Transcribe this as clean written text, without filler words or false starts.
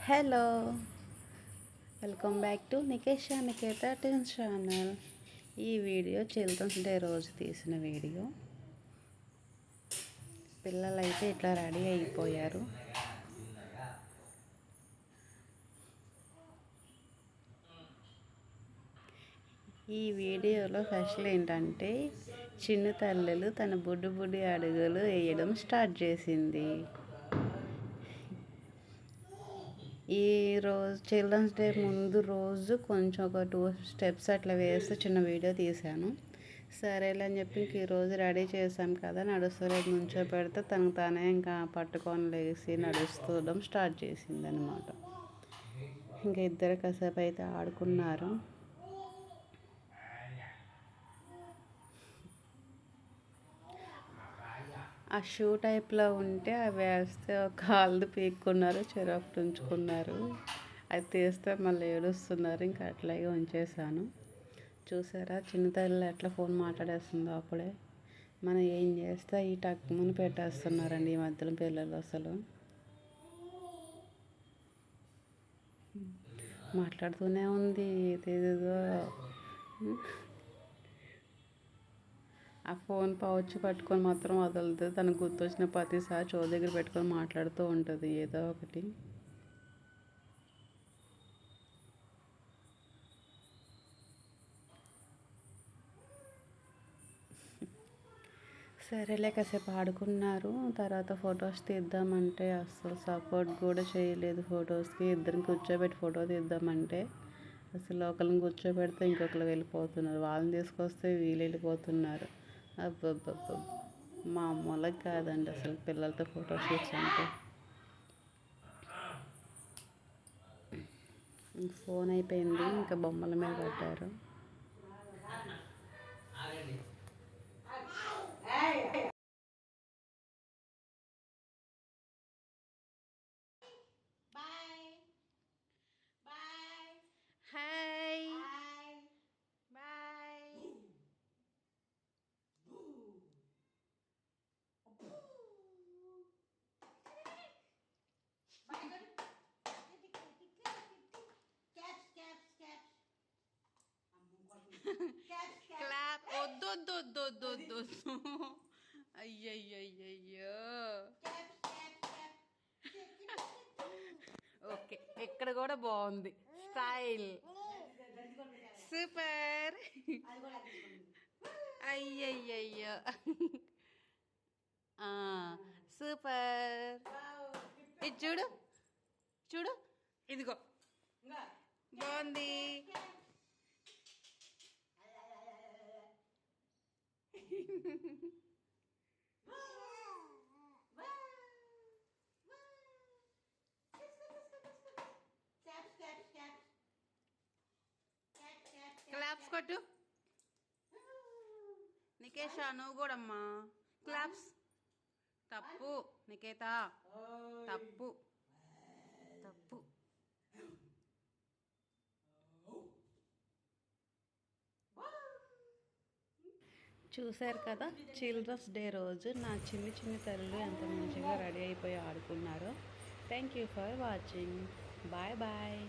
Hello, welcome back to Nikesha Niketa twins channel. ఈ video children's day రోజు తీసిన వీడియో. పిల్లలైతే ఇట్లా రెడీ అయిపోయారు. ఈ వీడియోలో స్పెషల్ ఏంటంటే చిన్న తల్లులు తన బుడ్డి అడుగులు వేయడం స్టార్ట్ చేసింది. ఈ రోజు చిల్డ్రన్స్ డే ముందు రోజు కొంచెం ఒక 2 స్టెప్స్ అట్లా వేస్తూ చిన్న వీడియో తీశాను. సరేలే అని చెప్పి ఈరోజు రెడీ చేశాం కదా, నడుస్తలేదు నుంచోపెడితే తనకు తానే ఇంకా పట్టుకొని లేచి నడుస్తూడం స్టార్ట్ చేసింది అనమాట. ఇంకా ఇద్దరు కాసేపు అయితే ఆడుకున్నారు. ఆ షూ టైప్లో ఉంటే అవి వేస్తే కాళ్ళు పీక్కున్నారు, చెరొకటి ఉంచుకున్నారు. అది తీస్తే మళ్ళీ ఏడుస్తున్నారు. ఇంకా అట్లాగే ఉంచేసాను. చూసారా చిన్న తల్లి ఎట్లా ఫోన్ మాట్లాడేస్తుందో అప్పుడే. మనం ఏం చేస్తే ఈ టక్కుమని పెట్టేస్తున్నారండి ఈ మధ్యలో పిల్లలు. అసలు మాట్లాడుతూనే ఉంది ఏదేదో. ఆ ఫోన్ పౌచ్ పట్టుకొని మాత్రం వదలదు. తనకు గుర్తొచ్చిన ప్రతిసారి చెవి దగ్గర పెట్టుకొని మాట్లాడుతూ ఉంటుంది ఏదో ఒకటి. సరేలే కాసేపు ఆడుకున్నారు. తర్వాత ఫొటోస్ తీద్దామంటే అస్సలు సపోర్ట్ కూడా చేయలేదు ఫొటోస్కి. ఇద్దరిని కూర్చోబెట్టి ఫోటో తీద్దామంటే అసలు ఒకరిని కూర్చోబెడితే ఇంకొకరు వెళ్ళిపోతున్నారు, వాళ్ళని తీసుకొస్తే వీళ్ళు వెళ్ళిపోతున్నారు. అబ్బబ్బబ్బ, మామూలుగా కాదండి అసలు పిల్లలతో ఫోటో షూట్స్ అంటే. ఫోన్ అయిపోయింది, ఇంకా బొమ్మల మీద పడ్డారు. Hi bye. క్లాప్. వద్దు వద్దు వద్దు వద్దు వద్దు వద్దు. అయ్యయ్యయ్యో. ఓకే, ఇక్కడ కూడా బాగుంది స్టైల్. సూపర్. అయ్యయ్యయ్యో. సూపర్. ఇది చూడు చూడు, ఇదిగో బాగుంది. క్లాప్స్ కొట్టు నికేషా, నువ్వు కూడా అమ్మా క్లాప్స్. తప్పు నికేత, తప్పు తప్పు. చూశారు కదా చిల్డ్రన్స్ డే రోజు నా చిన్ని తల్లులు ఎంత మంచిగా రెడీ అయిపోయి ఆడుకున్నారో. Thank you for watching. Bye bye.